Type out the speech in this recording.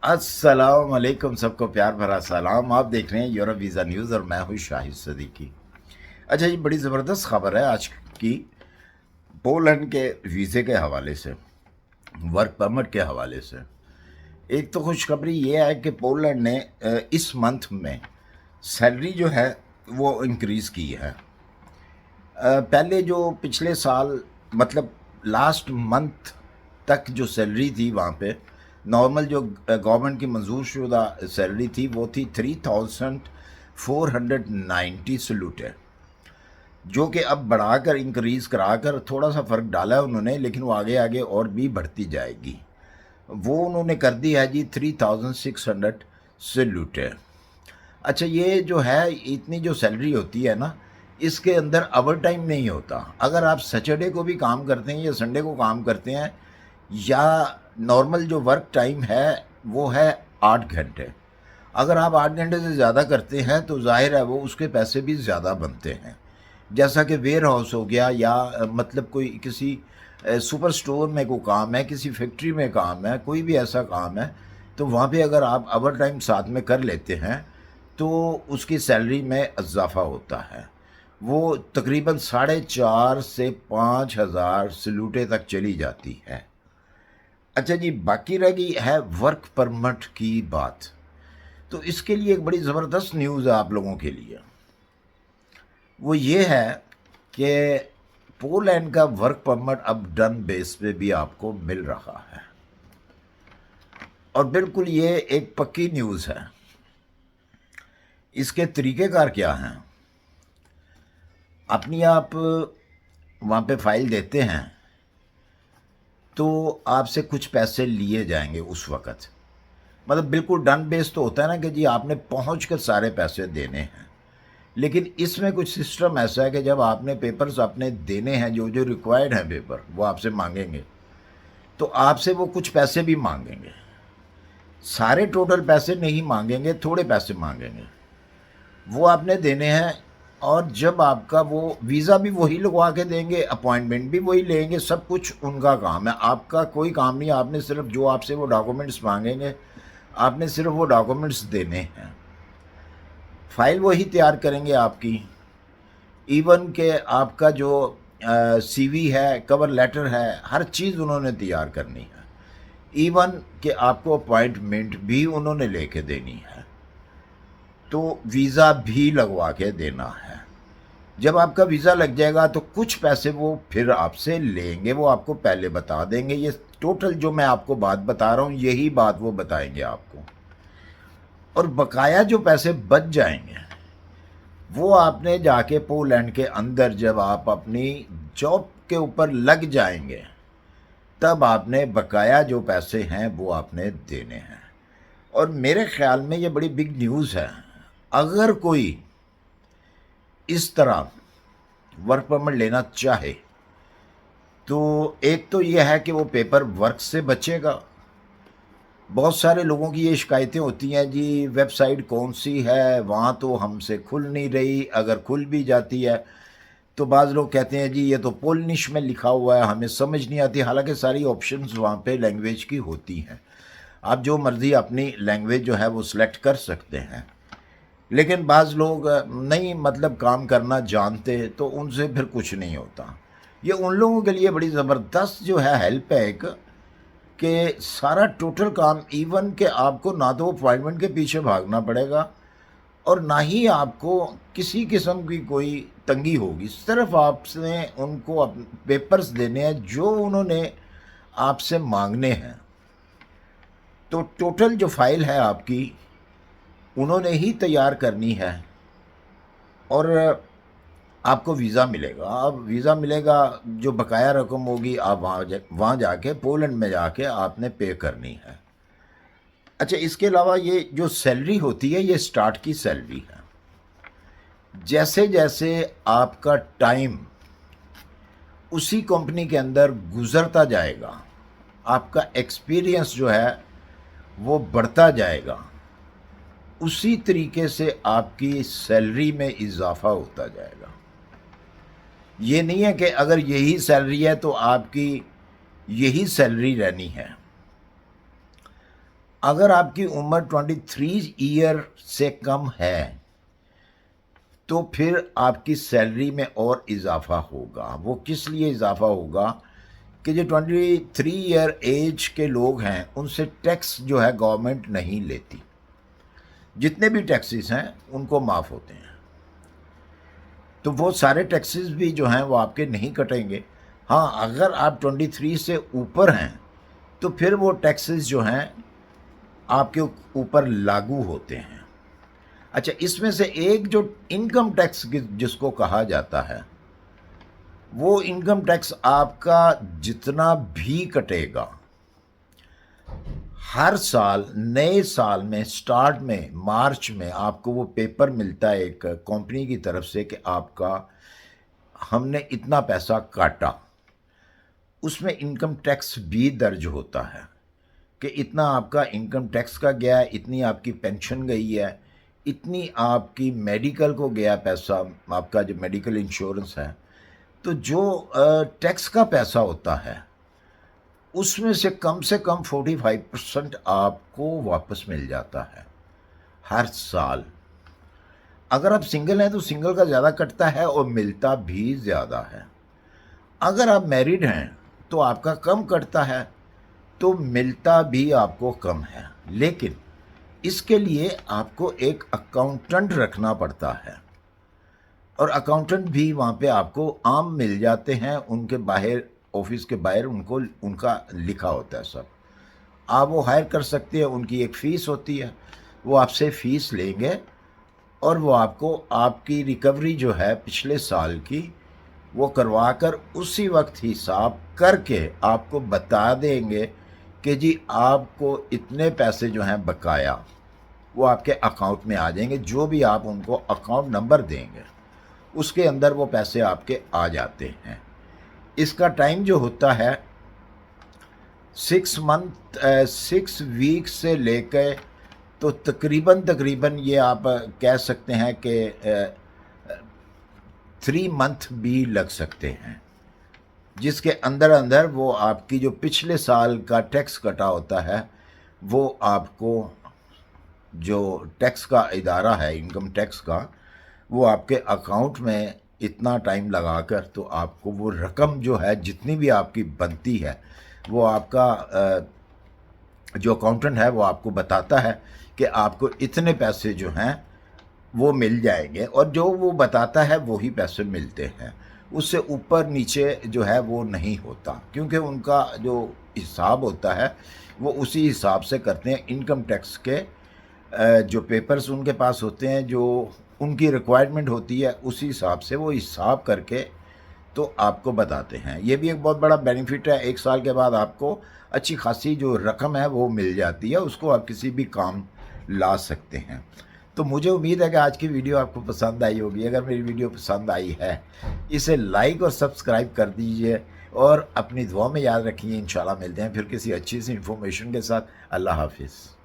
अस्सलाम वालेकुम, सबको प्यार भरा सलाम। आप देख रहे हैं यूरोप वीज़ा न्यूज़ और मैं हूँ शाहिद सदीकी। अच्छा, ये बड़ी ज़बरदस्त खबर है आज की। पोलैंड के वीज़े के हवाले से, वर्क परमिट के हवाले से एक तो खुशखबरी ये है कि पोलैंड ने इस मंथ में सैलरी जो है वो इंक्रीज़ की है। पहले जो पिछले साल मतलब लास्ट मंथ तक जो सैलरी थी वहाँ पे, नॉर्मल जो गवर्नमेंट की मंजूर शुदा सैलरी थी वो थी 3490 सलूट है, जो कि अब बढ़ाकर इंक्रीज़ कराकर थोड़ा सा फ़र्क डाला है उन्होंने, लेकिन वो आगे आगे और भी बढ़ती जाएगी। वो उन्होंने कर दी है जी 3600 सलूट है। अच्छा, ये जो है इतनी जो सैलरी होती है ना, इसके अंदर ओवर टाइम नहीं होता। अगर आप सैटरडे को भी काम करते हैं या संडे को काम करते हैं, या नॉर्मल जो वर्क टाइम है वो है 8 घंटे। अगर आप 8 घंटे से ज़्यादा करते हैं तो जाहिर है वो उसके पैसे भी ज़्यादा बनते हैं। जैसा कि वेयर हाउस हो गया, या मतलब कोई किसी सुपर स्टोर में कोई काम है, किसी फैक्ट्री में काम है, कोई भी ऐसा काम है, तो वहाँ पे अगर आप ओवर टाइम साथ में कर लेते हैं तो उसकी सैलरी में इजाफा होता है। वो तकरीबन 4,500 से 5,000 सलूटे तक चली जाती है। अच्छा जी, बाकी रह गई है वर्क परमिट की बात। तो इसके लिए एक बड़ी ज़बरदस्त न्यूज़ है आप लोगों के लिए। वो ये है कि पोलैंड का वर्क परमिट अब डन बेस पे भी आपको मिल रहा है, और बिल्कुल ये एक पक्की न्यूज़ है। इसके तरीक़ेकार क्या हैं? अपनी आप वहाँ पे फाइल देते हैं तो आपसे कुछ पैसे लिए जाएंगे उस वक़्त। मतलब बिल्कुल डन बेस तो होता है ना कि जी आपने पहुँच कर सारे पैसे देने हैं, लेकिन इसमें कुछ सिस्टम ऐसा है कि जब आपने पेपर्स अपने देने हैं, जो जो रिक्वायर्ड हैं पेपर वो आपसे मांगेंगे, तो आपसे वो कुछ पैसे भी मांगेंगे। सारे टोटल पैसे नहीं मांगेंगे, थोड़े पैसे मांगेंगे, वो आपने देने हैं। और जब आपका वो वीज़ा भी वही लगवा के देंगे, अपॉइंटमेंट भी वही लेंगे, सब कुछ उनका काम है, आपका कोई काम नहीं। आपने सिर्फ जो आपसे वो डॉक्यूमेंट्स मांगेंगे, आपने सिर्फ वो डॉक्यूमेंट्स देने हैं। फाइल वही तैयार करेंगे आपकी। इवन के आपका जो सीवी है, कवर लेटर है, हर चीज़ उन्होंने तैयार करनी है। इवन कि आपको अपॉइंटमेंट भी उन्होंने लेके देनी है, तो वीज़ा भी लगवा के देना है। जब आपका वीज़ा लग जाएगा तो कुछ पैसे वो फिर आपसे लेंगे, वो आपको पहले बता देंगे। ये टोटल जो मैं आपको बात बता रहा हूँ, यही बात वो बताएंगे आपको। और बकाया जो पैसे बच जाएंगे वो आपने जाके पोलैंड के अंदर जब आप अपनी जॉब के ऊपर लग जाएंगे, तब आपने बकाया जो पैसे हैं वो आपने देने हैं। और मेरे ख्याल में ये बड़ी बिग न्यूज़ है। अगर कोई इस तरह वर्क परमिट लेना चाहे तो एक तो यह है कि वो पेपर वर्क से बचेगा। बहुत सारे लोगों की ये शिकायतें होती हैं, जी वेबसाइट कौन सी है, वहाँ तो हमसे खुल नहीं रही, अगर खुल भी जाती है तो बाज़ लोग कहते हैं जी ये तो पोलनिश में लिखा हुआ है, हमें समझ नहीं आती। हालांकि सारी ऑप्शंस वहाँ पे लैंग्वेज की होती हैं, आप जो मर्ज़ी अपनी लैंग्वेज जो है वो सिलेक्ट कर सकते हैं। लेकिन बाज़ लोग नहीं मतलब काम करना जानते, तो उनसे फिर कुछ नहीं होता। ये उन लोगों के लिए बड़ी ज़बरदस्त जो है हेल्प है एक, कि सारा टोटल काम, इवन के आपको ना तो अपॉइंटमेंट के पीछे भागना पड़ेगा और ना ही आपको किसी किस्म की कोई तंगी होगी। सिर्फ आपसे उनको पेपर्स देने हैं जो उन्होंने आपसे मांगने हैं। तो टोटल जो फाइल है आपकी उन्होंने ही तैयार करनी है, और आपको वीज़ा मिलेगा। अब वीज़ा मिलेगा, जो बकाया रकम होगी आप वहाँ जाके पोलैंड में जाके आपने पे करनी है। अच्छा, इसके अलावा ये जो सैलरी होती है ये स्टार्ट की सैलरी है। जैसे जैसे आपका टाइम उसी कंपनी के अंदर गुजरता जाएगा, आपका एक्सपीरियंस जो है वो बढ़ता जाएगा, उसी तरीके से आपकी सैलरी में इजाफा होता जाएगा। ये नहीं है कि अगर यही सैलरी है तो आपकी यही सैलरी रहनी है। अगर आपकी उम्र 23 ईयर से कम है तो फिर आपकी सैलरी में और इजाफा होगा। वो किस लिए इजाफा होगा कि जो 23 ईयर एज के लोग हैं उनसे टैक्स जो है गवर्नमेंट नहीं लेती, जितने भी टैक्सेस हैं उनको माफ़ होते हैं, तो वो सारे टैक्सेस भी जो हैं वो आपके नहीं कटेंगे। हाँ, अगर आप 23 से ऊपर हैं तो फिर वो टैक्सेस जो हैं आपके ऊपर लागू होते हैं। अच्छा, इसमें से एक जो इनकम टैक्स जिसको कहा जाता है, वो इनकम टैक्स आपका जितना भी कटेगा हर साल, नए साल में स्टार्ट में मार्च में आपको वो पेपर मिलता है एक कंपनी की तरफ से कि आपका हमने इतना पैसा काटा। उसमें इनकम टैक्स भी दर्ज होता है कि इतना आपका इनकम टैक्स का गया है, इतनी आपकी पेंशन गई है, इतनी आपकी मेडिकल को गया पैसा, आपका जो मेडिकल इंश्योरेंस है। तो जो टैक्स का पैसा होता है उसमें से कम 45% आपको वापस मिल जाता है हर साल। अगर आप सिंगल हैं तो सिंगल का ज़्यादा कटता है और मिलता भी ज़्यादा है। अगर आप मैरिड हैं तो आपका कम कटता है तो मिलता भी आपको कम है, लेकिन इसके लिए आपको एक अकाउंटेंट रखना पड़ता है और अकाउंटेंट भी वहाँ पे आपको आम मिल जाते हैं, उनके बाहर, ऑफिस के बाहर उनको उनका लिखा होता है सब। आप वो हायर कर सकते हैं, उनकी एक फ़ीस होती है, वो आपसे फ़ीस लेंगे और वो आपको आपकी रिकवरी जो है पिछले साल की वो करवा कर उसी वक्त हिसाब करके आपको बता देंगे कि जी आपको इतने पैसे जो हैं बकाया वो आपके अकाउंट में आ जाएंगे। जो भी आप उनको अकाउंट नंबर देंगे उसके अंदर वो पैसे आपके आ जाते हैं। इसका टाइम जो होता है 6 वीक से लेकर तो तकरीबन ये आप कह सकते हैं कि 3 मंथ भी लग सकते हैं, जिसके अंदर अंदर वो आपकी जो पिछले साल का टैक्स कटा होता है वो आपको, जो टैक्स का इदारा है इनकम टैक्स का, वो आपके अकाउंट में इतना टाइम लगाकर तो आपको वो रकम जो है जितनी भी आपकी बनती है वो आपका जो अकाउंटेंट है वो आपको बताता है कि आपको इतने पैसे जो हैं वो मिल जाएंगे, और जो वो बताता है वही पैसे मिलते हैं। उससे ऊपर नीचे जो है वो नहीं होता, क्योंकि उनका जो हिसाब होता है वो उसी हिसाब से करते हैं। इनकम टैक्स के जो पेपर्स उनके पास होते हैं, जो उनकी रिक्वायरमेंट होती है, उसी हिसाब से वो हिसाब करके तो आपको बताते हैं। ये भी एक बहुत बड़ा बेनिफिट है। 1 साल के बाद आपको अच्छी खासी जो रकम है वो मिल जाती है, उसको आप किसी भी काम ला सकते हैं। तो मुझे उम्मीद है कि आज की वीडियो आपको पसंद आई होगी। अगर मेरी वीडियो पसंद आई है इसे लाइक और सब्सक्राइब कर दीजिए और अपनी दुआ में याद रखिए। इंशाल्लाह मिलते हैं फिर किसी अच्छी सी इन्फॉर्मेशन के साथ। अल्लाह हाफिज़।